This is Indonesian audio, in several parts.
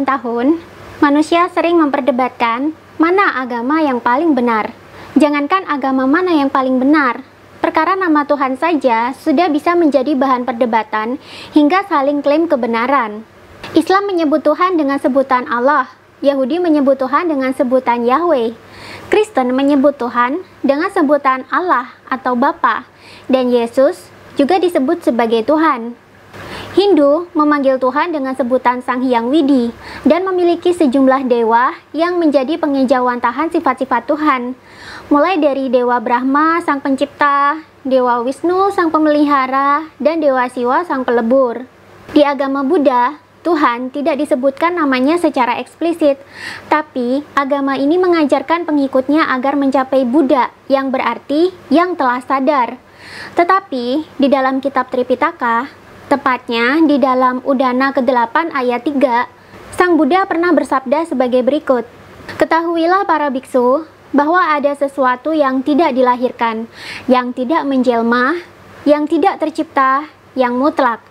bertahun-tahun, manusia sering memperdebatkan mana agama yang paling benar. Jangankan agama mana yang paling benar, perkara nama Tuhan saja sudah bisa menjadi bahan perdebatan hingga saling klaim kebenaran. Islam menyebut Tuhan dengan sebutan Allah, Yahudi menyebut Tuhan dengan sebutan Yahweh, Kristen menyebut Tuhan dengan sebutan Allah atau Bapa, dan Yesus juga disebut sebagai Tuhan. Hindu memanggil Tuhan dengan sebutan Sang Hyang Widi dan memiliki sejumlah dewa yang menjadi pengejauhantahan sifat-sifat Tuhan, mulai dari Dewa Brahma, Sang Pencipta, Dewa Wisnu, Sang Pemelihara, dan Dewa Siwa, Sang Pelebur. Di agama Buddha, Tuhan tidak disebutkan namanya secara eksplisit, tapi agama ini mengajarkan pengikutnya agar mencapai Buddha, yang berarti yang telah sadar. Tetapi di dalam kitab Tripitaka, tepatnya di dalam Udana ke-8 ayat 3, Sang Buddha pernah bersabda sebagai berikut, "Ketahuilah para biksu, bahwa ada sesuatu yang tidak dilahirkan, yang tidak menjelma, yang tidak tercipta, yang mutlak.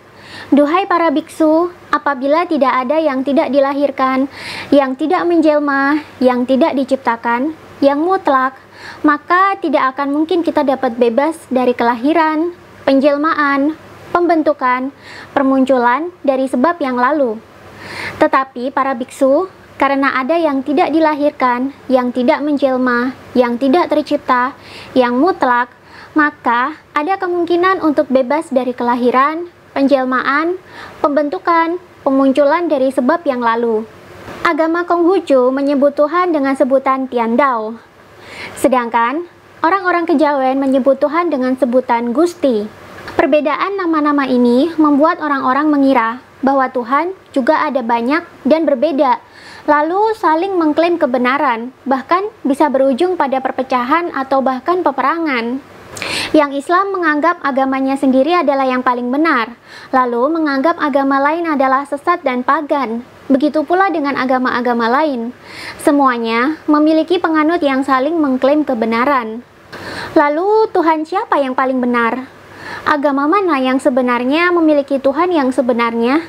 Duhai para biksu, apabila tidak ada yang tidak dilahirkan, yang tidak menjelma, yang tidak diciptakan, yang mutlak, maka tidak akan mungkin kita dapat bebas dari kelahiran, penjelmaan, pembentukan, permunculan dari sebab yang lalu. Tetapi para biksu, karena ada yang tidak dilahirkan, yang tidak menjelma, yang tidak tercipta, yang mutlak, maka ada kemungkinan untuk bebas dari kelahiran, penjelmaan, pembentukan, pemunculan dari sebab yang lalu." Agama Konghucu menyebut Tuhan dengan sebutan Tiandao, sedangkan orang-orang Kejawen menyebut Tuhan dengan sebutan Gusti. Perbedaan nama-nama ini membuat orang-orang mengira bahwa Tuhan juga ada banyak dan berbeda, lalu saling mengklaim kebenaran, bahkan bisa berujung pada perpecahan atau bahkan peperangan. Yang Islam menganggap agamanya sendiri adalah yang paling benar, lalu menganggap agama lain adalah sesat dan pagan. Begitu pula dengan agama-agama lain. Semuanya memiliki penganut yang saling mengklaim kebenaran. Lalu Tuhan siapa yang paling benar? Agama mana yang sebenarnya memiliki Tuhan yang sebenarnya?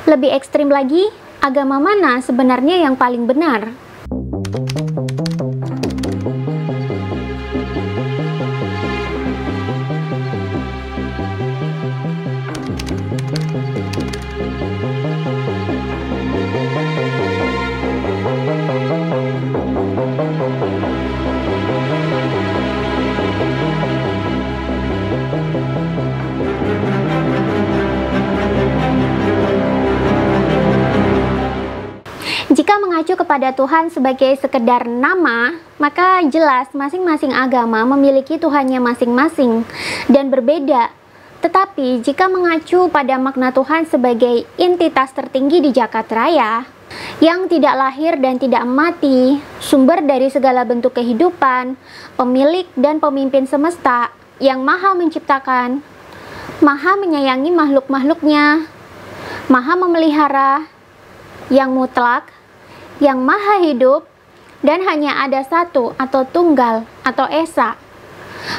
Lebih ekstrim lagi, agama mana sebenarnya yang paling benar? Jika mengacu kepada Tuhan sebagai sekedar nama, maka jelas masing-masing agama memiliki Tuhannya masing-masing dan berbeda. Tetapi jika mengacu pada makna Tuhan sebagai entitas tertinggi di jagat raya, yang tidak lahir dan tidak mati, sumber dari segala bentuk kehidupan, pemilik dan pemimpin semesta, yang maha menciptakan, maha menyayangi makhluk-makhluknya, maha memelihara, yang mutlak, yang maha hidup, dan hanya ada satu atau tunggal atau esa,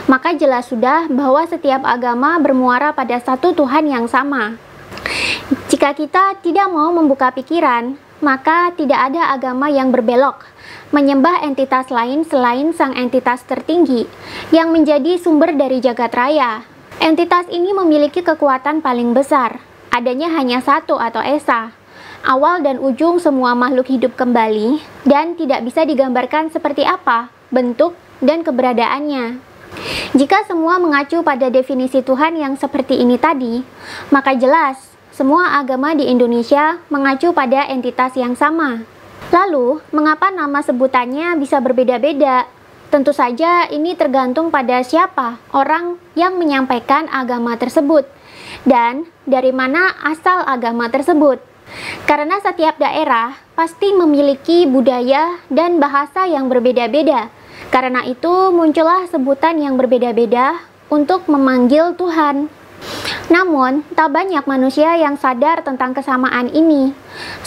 maka jelas sudah bahwa setiap agama bermuara pada satu Tuhan yang sama. Jika kita tidak mau membuka pikiran, maka tidak ada agama yang berbelok menyembah entitas lain selain sang entitas tertinggi yang menjadi sumber dari jagat raya. Entitas ini memiliki kekuatan paling besar, adanya hanya satu atau esa, awal dan ujung semua makhluk hidup kembali, dan tidak bisa digambarkan seperti apa bentuk dan keberadaannya. Jika semua mengacu pada definisi Tuhan yang seperti ini tadi, maka jelas semua agama di Indonesia mengacu pada entitas yang sama. Lalu, mengapa nama sebutannya bisa berbeda-beda? Tentu saja ini tergantung pada siapa orang yang menyampaikan agama tersebut, dan dari mana asal agama tersebut. Karena setiap daerah pasti memiliki budaya dan bahasa yang berbeda-beda. Karena itu muncullah sebutan yang berbeda-beda untuk memanggil Tuhan. Namun, tak banyak manusia yang sadar tentang kesamaan ini.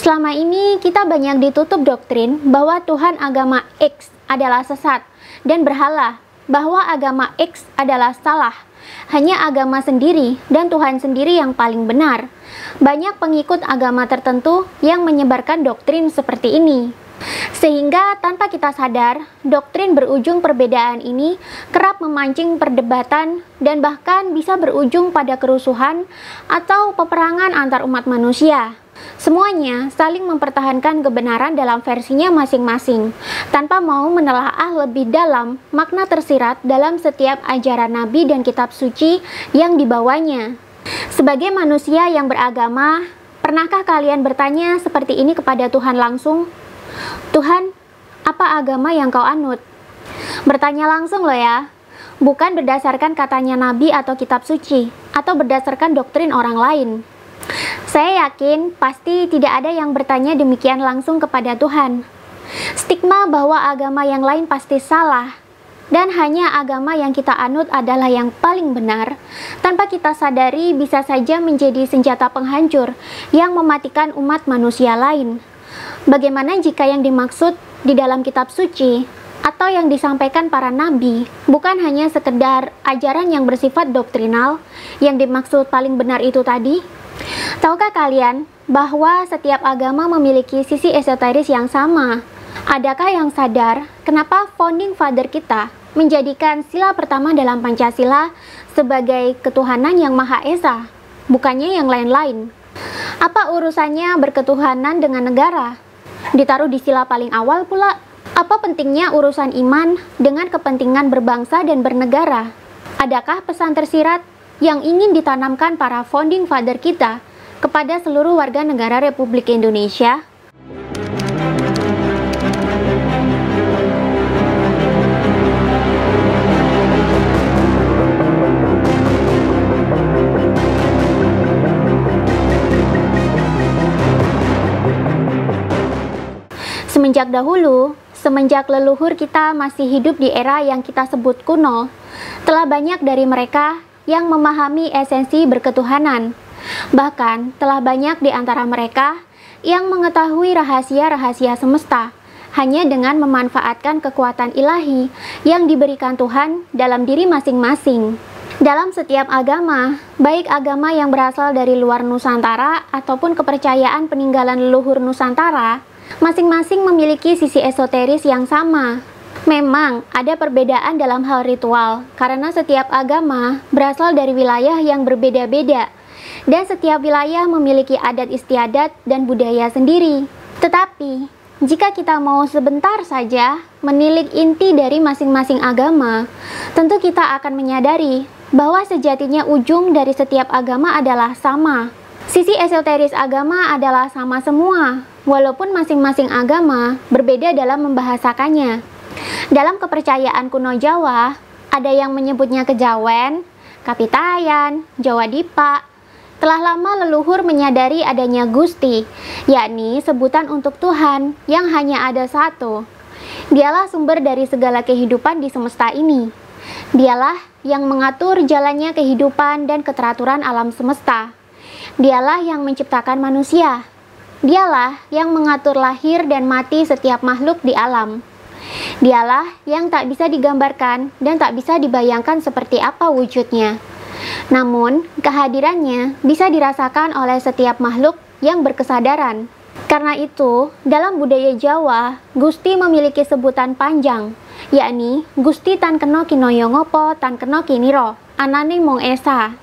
Selama ini kita banyak ditutup doktrin bahwa Tuhan agama X adalah sesat dan berhala, bahwa agama X adalah salah, hanya agama sendiri dan Tuhan sendiri yang paling benar. Banyak pengikut agama tertentu yang menyebarkan doktrin seperti ini. Sehingga tanpa kita sadar, doktrin berujung perbedaan ini kerap memancing perdebatan dan bahkan bisa berujung pada kerusuhan atau peperangan antar umat manusia. Semuanya saling mempertahankan kebenaran dalam versinya masing-masing, tanpa mau menelaah lebih dalam makna tersirat dalam setiap ajaran Nabi dan kitab suci yang dibawanya. Sebagai manusia yang beragama, pernahkah kalian bertanya seperti ini kepada Tuhan langsung? Tuhan, apa agama yang kau anut? Bertanya langsung loh ya, bukan berdasarkan katanya Nabi atau kitab suci, atau berdasarkan doktrin orang lain. Saya yakin pasti tidak ada yang bertanya demikian langsung kepada Tuhan. Stigma bahwa agama yang lain pasti salah, dan hanya agama yang kita anut adalah yang paling benar, tanpa kita sadari bisa saja menjadi senjata penghancur yang mematikan umat manusia lain. Bagaimana jika yang dimaksud di dalam kitab suci atau yang disampaikan para nabi bukan hanya sekedar ajaran yang bersifat doktrinal yang dimaksud paling benar itu tadi? Tahukah kalian bahwa setiap agama memiliki sisi esoteris yang sama? Adakah yang sadar kenapa founding father kita menjadikan sila pertama dalam Pancasila sebagai ketuhanan yang Maha Esa, bukannya yang lain-lain? Apa urusannya berketuhanan dengan negara? Ditaruh di sila paling awal pula. Apa pentingnya urusan iman dengan kepentingan berbangsa dan bernegara? Adakah pesan tersirat yang ingin ditanamkan para founding father kita kepada seluruh warga negara Republik Indonesia? Semenjak dahulu, semenjak leluhur kita masih hidup di era yang kita sebut kuno, telah banyak dari mereka yang memahami esensi berketuhanan. Bahkan, telah banyak di antara mereka yang mengetahui rahasia-rahasia semesta, hanya dengan memanfaatkan kekuatan ilahi yang diberikan Tuhan dalam diri masing-masing. Dalam setiap agama, baik agama yang berasal dari luar Nusantara ataupun kepercayaan peninggalan leluhur Nusantara, masing-masing memiliki sisi esoteris yang sama. Memang ada perbedaan dalam hal ritual, karena setiap agama berasal dari wilayah yang berbeda-beda, dan setiap wilayah memiliki adat istiadat dan budaya sendiri. Tetapi, jika kita mau sebentar saja menilik inti dari masing-masing agama, tentu kita akan menyadari bahwa sejatinya ujung dari setiap agama adalah sama. Sisi esoteris agama adalah sama semua, walaupun masing-masing agama berbeda dalam membahasakannya. Dalam kepercayaan kuno Jawa, ada yang menyebutnya kejawen, kapitayan, Jawa Dipa. Telah lama leluhur menyadari adanya Gusti, yakni sebutan untuk Tuhan yang hanya ada satu. Dialah sumber dari segala kehidupan di semesta ini. Dialah yang mengatur jalannya kehidupan dan keteraturan alam semesta. Dialah yang menciptakan manusia. Dialah yang mengatur lahir dan mati setiap makhluk di alam. Dialah yang tak bisa digambarkan dan tak bisa dibayangkan seperti apa wujudnya. Namun, kehadirannya bisa dirasakan oleh setiap makhluk yang berkesadaran. Karena itu, dalam budaya Jawa, Gusti memiliki sebutan panjang, yakni Gusti Tan Keno Kinoyo Ngopo Tan Keno Kiniro, Anane Mong Esa.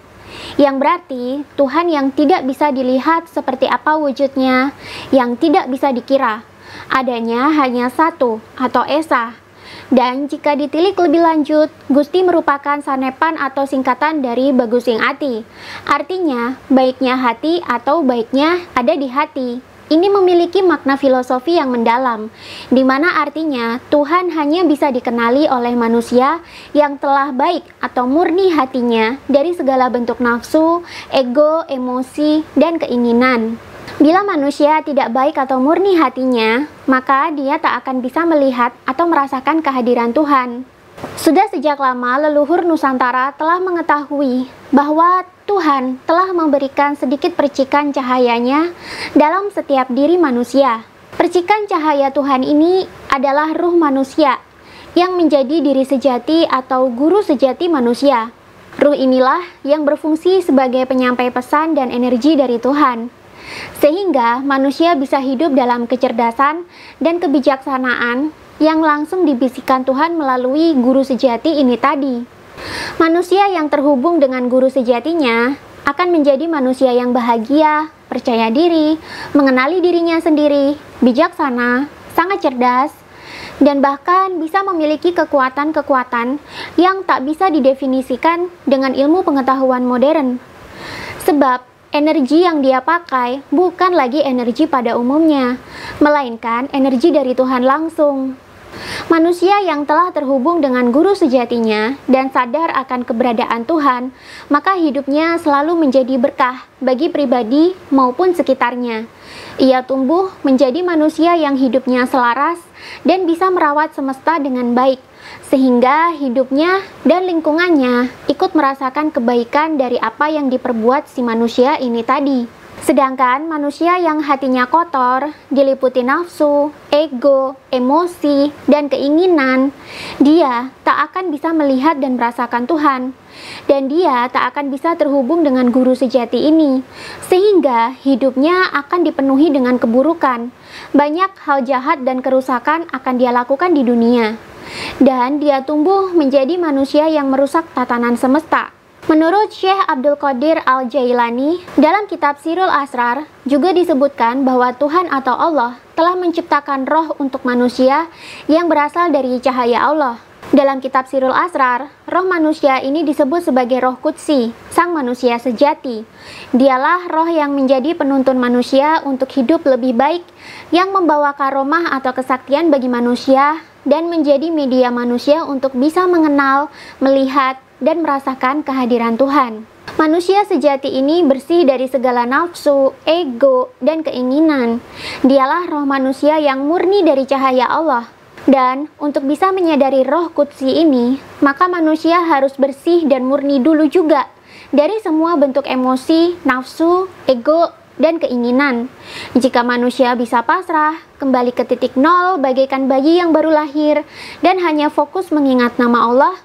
Yang berarti Tuhan yang tidak bisa dilihat seperti apa wujudnya, yang tidak bisa dikira. Adanya hanya satu atau Esa. Dan jika ditilik lebih lanjut, Gusti merupakan sanepan atau singkatan dari Bagusing Ati. Artinya, baiknya hati atau baiknya ada di hati. Ini memiliki makna filosofi yang mendalam, di mana artinya Tuhan hanya bisa dikenali oleh manusia yang telah baik atau murni hatinya dari segala bentuk nafsu, ego, emosi, dan keinginan. Bila manusia tidak baik atau murni hatinya, maka dia tak akan bisa melihat atau merasakan kehadiran Tuhan. Sudah sejak lama leluhur Nusantara telah mengetahui bahwa Tuhan telah memberikan sedikit percikan cahayanya dalam setiap diri manusia. Percikan cahaya Tuhan ini adalah ruh manusia yang menjadi diri sejati atau guru sejati manusia. Ruh inilah yang berfungsi sebagai penyampai pesan dan energi dari Tuhan, sehingga manusia bisa hidup dalam kecerdasan dan kebijaksanaan yang langsung dibisikkan Tuhan melalui guru sejati ini tadi. Manusia yang terhubung dengan guru sejatinya akan menjadi manusia yang bahagia, percaya diri, mengenali dirinya sendiri, bijaksana, sangat cerdas, dan bahkan bisa memiliki kekuatan-kekuatan yang tak bisa didefinisikan dengan ilmu pengetahuan modern. Sebab energi yang dia pakai bukan lagi energi pada umumnya, melainkan energi dari Tuhan langsung. Manusia yang telah terhubung dengan guru sejatinya dan sadar akan keberadaan Tuhan, maka hidupnya selalu menjadi berkah bagi pribadi maupun sekitarnya. Ia tumbuh menjadi manusia yang hidupnya selaras dan bisa merawat semesta dengan baik, sehingga hidupnya dan lingkungannya ikut merasakan kebaikan dari apa yang diperbuat si manusia ini tadi. Sedangkan manusia yang hatinya kotor, diliputi nafsu, ego, emosi, dan keinginan, dia tak akan bisa melihat dan merasakan Tuhan. Dan dia tak akan bisa terhubung dengan guru sejati ini, sehingga hidupnya akan dipenuhi dengan keburukan. Banyak hal jahat dan kerusakan akan dia lakukan di dunia. Dan dia tumbuh menjadi manusia yang merusak tatanan semesta. Menurut Syekh Abdul Qadir Al-Jailani, dalam kitab Sirul Asrar juga disebutkan bahwa Tuhan atau Allah telah menciptakan roh untuk manusia yang berasal dari cahaya Allah. Dalam kitab Sirul Asrar, roh manusia ini disebut sebagai roh Qudsi, sang manusia sejati. Dialah roh yang menjadi penuntun manusia untuk hidup lebih baik, yang membawa karomah atau kesaktian bagi manusia, dan menjadi media manusia untuk bisa mengenal, melihat, dan merasakan kehadiran Tuhan. Manusia sejati ini bersih dari segala nafsu, ego, dan keinginan. Dialah roh manusia yang murni dari cahaya Allah. Dan untuk bisa menyadari roh Qudsi ini, maka manusia harus bersih dan murni dulu juga dari semua bentuk emosi, nafsu, ego, dan keinginan. Jika manusia bisa pasrah, kembali ke titik nol bagaikan bayi yang baru lahir, dan hanya fokus mengingat nama Allah,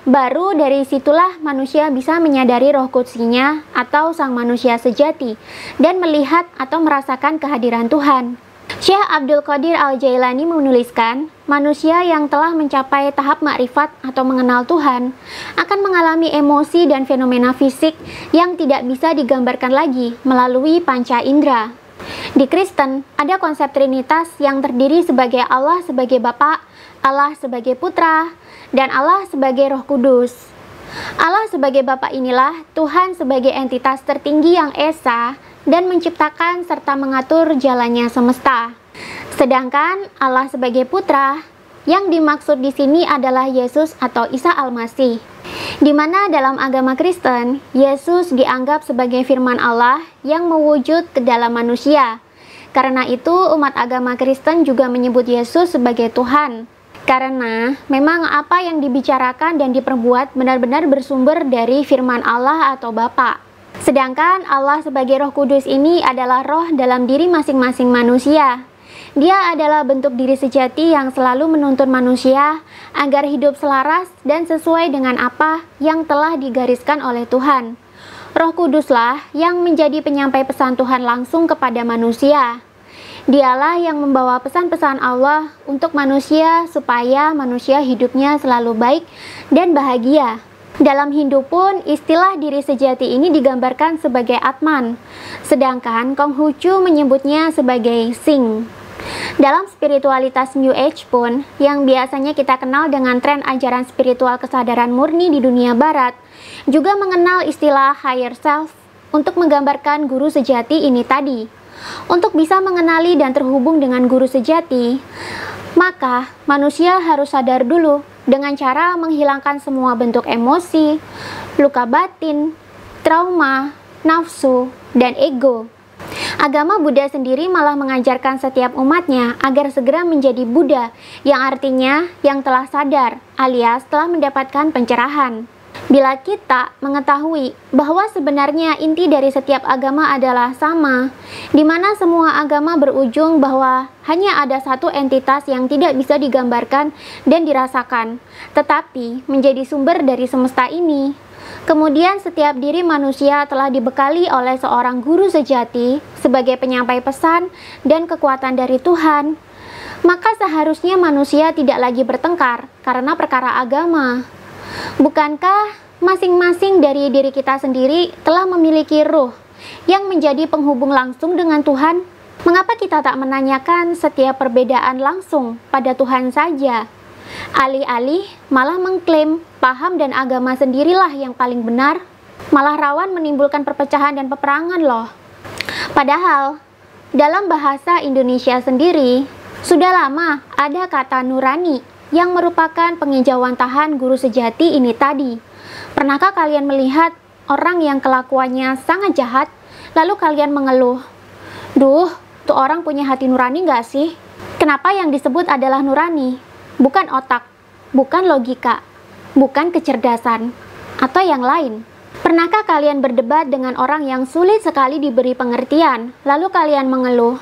baru dari situlah manusia bisa menyadari roh Qudsinya atau sang manusia sejati dan melihat atau merasakan kehadiran Tuhan. Syekh Abdul Qadir Al-Jailani menuliskan, manusia yang telah mencapai tahap makrifat atau mengenal Tuhan akan mengalami emosi dan fenomena fisik yang tidak bisa digambarkan lagi melalui panca indera. Di Kristen, ada konsep Trinitas yang terdiri sebagai Allah sebagai Bapa, Allah sebagai Putra, dan Allah sebagai Roh Kudus. Allah sebagai Bapa inilah Tuhan sebagai entitas tertinggi yang esa dan menciptakan serta mengatur jalannya semesta. Sedangkan Allah sebagai Putra, yang dimaksud di sini adalah Yesus atau Isa Al-Masih. Di mana dalam agama Kristen, Yesus dianggap sebagai firman Allah yang mewujud ke dalam manusia. Karena itu, umat agama Kristen juga menyebut Yesus sebagai Tuhan. Karena memang apa yang dibicarakan dan diperbuat benar-benar bersumber dari firman Allah atau Bapa. Sedangkan Allah sebagai Roh Kudus ini adalah roh dalam diri masing-masing manusia. Dia adalah bentuk diri sejati yang selalu menuntun manusia agar hidup selaras dan sesuai dengan apa yang telah digariskan oleh Tuhan. Roh Kuduslah yang menjadi penyampai pesan Tuhan langsung kepada manusia. Dialah yang membawa pesan-pesan Allah untuk manusia supaya manusia hidupnya selalu baik dan bahagia. Dalam Hindu pun istilah diri sejati ini digambarkan sebagai Atman, sedangkan Konghucu menyebutnya sebagai Sing. Dalam spiritualitas New Age pun, yang biasanya kita kenal dengan tren ajaran spiritual kesadaran murni di dunia barat, juga mengenal istilah higher self untuk menggambarkan guru sejati ini tadi. Untuk bisa mengenali dan terhubung dengan guru sejati, maka manusia harus sadar dulu dengan cara menghilangkan semua bentuk emosi, luka batin, trauma, nafsu, dan ego. Agama Buddha sendiri malah mengajarkan setiap umatnya agar segera menjadi Buddha, yang artinya yang telah sadar, alias telah mendapatkan pencerahan. Bila kita mengetahui bahwa sebenarnya inti dari setiap agama adalah sama, di mana semua agama berujung bahwa hanya ada satu entitas yang tidak bisa digambarkan dan dirasakan, tetapi menjadi sumber dari semesta ini, Kemudian setiap diri manusia telah dibekali oleh seorang guru sejati sebagai penyampai pesan dan kekuatan dari Tuhan. Maka seharusnya manusia tidak lagi bertengkar karena perkara agama. Bukankah masing-masing dari diri kita sendiri telah memiliki ruh yang menjadi penghubung langsung dengan Tuhan? Mengapa kita tak menanyakan setiap perbedaan langsung pada Tuhan saja? Alih-alih malah mengklaim paham dan agama sendirilah yang paling benar, malah rawan menimbulkan perpecahan dan peperangan loh. Padahal, dalam bahasa Indonesia sendiri, sudah lama ada kata nurani yang merupakan pengejawantahan guru sejati ini tadi. Pernahkah kalian melihat orang yang kelakuannya sangat jahat, lalu kalian mengeluh, "Duh, tuh orang punya hati nurani gak sih?" Kenapa yang disebut adalah nurani? Bukan otak, bukan logika, bukan kecerdasan, atau yang lain. Pernahkah kalian berdebat dengan orang yang sulit sekali diberi pengertian, lalu kalian mengeluh?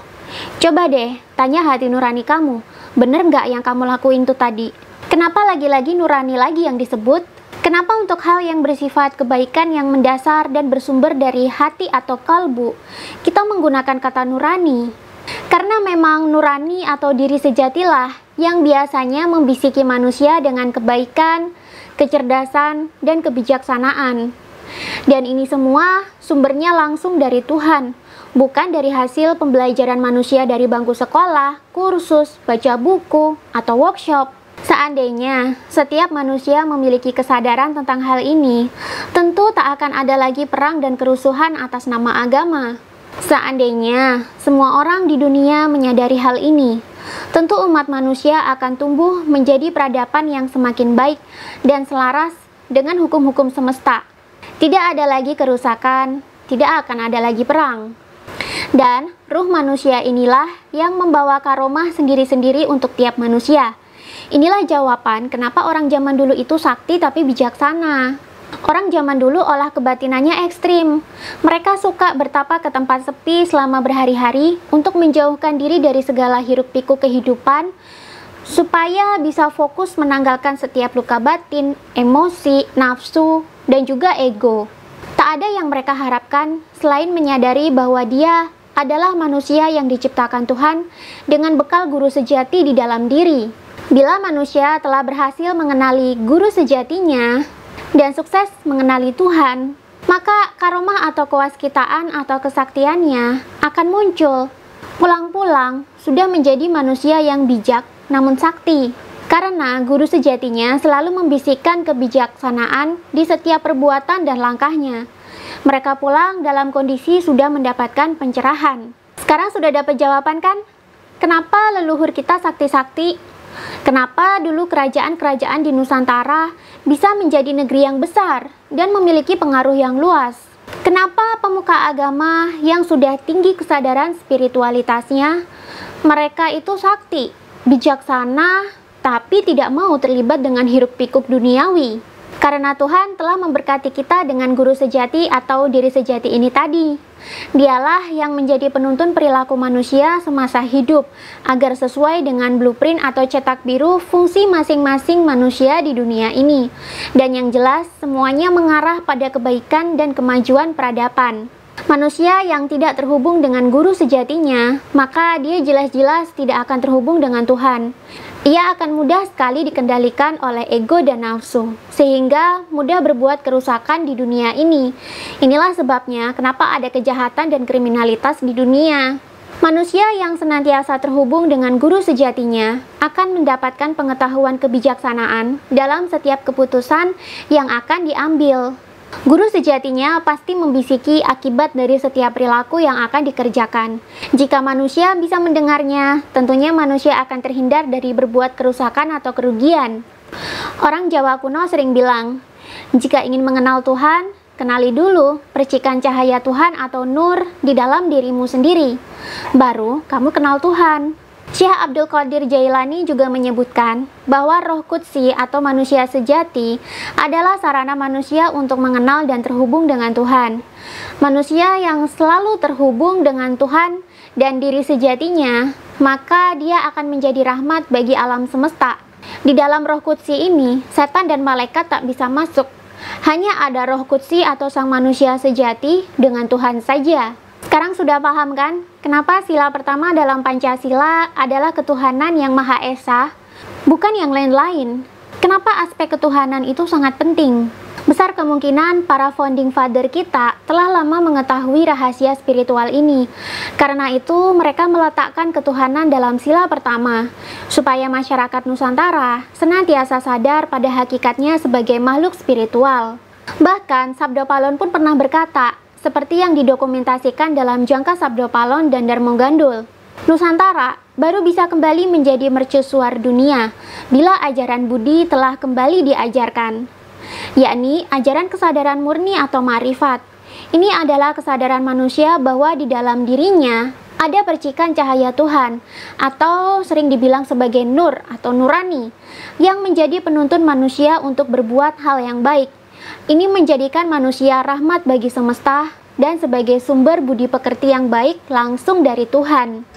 Coba deh, tanya hati nurani kamu, bener nggak yang kamu lakuin tuh tadi? Kenapa lagi-lagi nurani lagi yang disebut? Kenapa untuk hal yang bersifat kebaikan yang mendasar dan bersumber dari hati atau kalbu, kita menggunakan kata nurani? Karena memang nurani atau diri sejatilah yang biasanya membisiki manusia dengan kebaikan, kecerdasan, dan kebijaksanaan. Dan ini semua sumbernya langsung dari Tuhan, bukan dari hasil pembelajaran manusia dari bangku sekolah, kursus, baca buku, atau workshop. Seandainya setiap manusia memiliki kesadaran tentang hal ini, tentu tak akan ada lagi perang dan kerusuhan atas nama agama. Seandainya semua orang di dunia menyadari hal ini, tentu umat manusia akan tumbuh menjadi peradaban yang semakin baik dan selaras dengan hukum-hukum semesta. Tidak ada lagi kerusakan, tidak akan ada lagi perang. Dan ruh manusia inilah yang membawa karomah sendiri-sendiri untuk tiap manusia. Inilah jawaban kenapa orang zaman dulu itu sakti tapi bijaksana. Orang zaman dulu olah kebatinannya ekstrim. Mereka suka bertapa ke tempat sepi selama berhari-hari untuk menjauhkan diri dari segala hiruk-pikuk kehidupan, supaya bisa fokus menanggalkan setiap luka batin, emosi, nafsu, dan juga ego. Tak ada yang mereka harapkan selain menyadari bahwa dia adalah manusia yang diciptakan Tuhan dengan bekal guru sejati di dalam diri. Bila manusia telah berhasil mengenali guru sejatinya dan sukses mengenali Tuhan, maka karomah atau kewaskitaan atau kesaktiannya akan muncul. Pulang-pulang sudah menjadi manusia yang bijak namun sakti, karena guru sejatinya selalu membisikkan kebijaksanaan di setiap perbuatan dan langkahnya. Mereka pulang dalam kondisi sudah mendapatkan pencerahan. Sekarang sudah dapat jawaban kan? Kenapa leluhur kita sakti-sakti? Kenapa dulu kerajaan-kerajaan di Nusantara bisa menjadi negeri yang besar dan memiliki pengaruh yang luas? Kenapa pemuka agama yang sudah tinggi kesadaran spiritualitasnya, mereka itu sakti, bijaksana, tapi tidak mau terlibat dengan hiruk-pikuk duniawi? Karena Tuhan telah memberkati kita dengan guru sejati atau diri sejati ini tadi. Dialah yang menjadi penuntun perilaku manusia semasa hidup, agar sesuai dengan blueprint atau cetak biru fungsi masing-masing manusia di dunia ini. Dan yang jelas, semuanya mengarah pada kebaikan dan kemajuan peradaban. Manusia yang tidak terhubung dengan guru sejatinya, maka dia jelas-jelas tidak akan terhubung dengan Tuhan. Ia akan mudah sekali dikendalikan oleh ego dan nafsu, sehingga mudah berbuat kerusakan di dunia ini. Inilah sebabnya kenapa ada kejahatan dan kriminalitas di dunia. Manusia yang senantiasa terhubung dengan guru sejatinya akan mendapatkan pengetahuan kebijaksanaan dalam setiap keputusan yang akan diambil. Guru sejatinya pasti membisiki akibat dari setiap perilaku yang akan dikerjakan. Jika manusia bisa mendengarnya, tentunya manusia akan terhindar dari berbuat kerusakan atau kerugian. Orang Jawa kuno sering bilang, jika ingin mengenal Tuhan, kenali dulu percikan cahaya Tuhan atau nur di dalam dirimu sendiri. Baru kamu kenal Tuhan. Syekh Abdul Qadir Jailani juga menyebutkan bahwa roh kudsi atau manusia sejati adalah sarana manusia untuk mengenal dan terhubung dengan Tuhan. Manusia yang selalu terhubung dengan Tuhan dan diri sejatinya, maka dia akan menjadi rahmat bagi alam semesta. Di dalam roh kudsi ini, setan dan malaikat tak bisa masuk. Hanya ada Roh Kudsi atau sang manusia sejati dengan Tuhan saja. Sekarang sudah paham kan, kenapa sila pertama dalam Pancasila adalah ketuhanan yang Maha Esa, bukan yang lain-lain? Kenapa aspek ketuhanan itu sangat penting? Besar kemungkinan para founding father kita telah lama mengetahui rahasia spiritual ini. Karena itu mereka meletakkan ketuhanan dalam sila pertama, supaya masyarakat Nusantara senantiasa sadar pada hakikatnya sebagai makhluk spiritual. Bahkan Sabdo Palon pun pernah berkata, seperti yang didokumentasikan dalam Jangka Sabdo Palon dan Darmo Gandul, Nusantara baru bisa kembali menjadi mercusuar dunia bila ajaran Budi telah kembali diajarkan, yakni ajaran kesadaran murni atau ma'rifat. Ini adalah kesadaran manusia bahwa di dalam dirinya ada percikan cahaya Tuhan, atau sering dibilang sebagai nur atau nurani, yang menjadi penuntun manusia untuk berbuat hal yang baik. Ini menjadikan manusia rahmat bagi semesta dan sebagai sumber budi pekerti yang baik langsung dari Tuhan.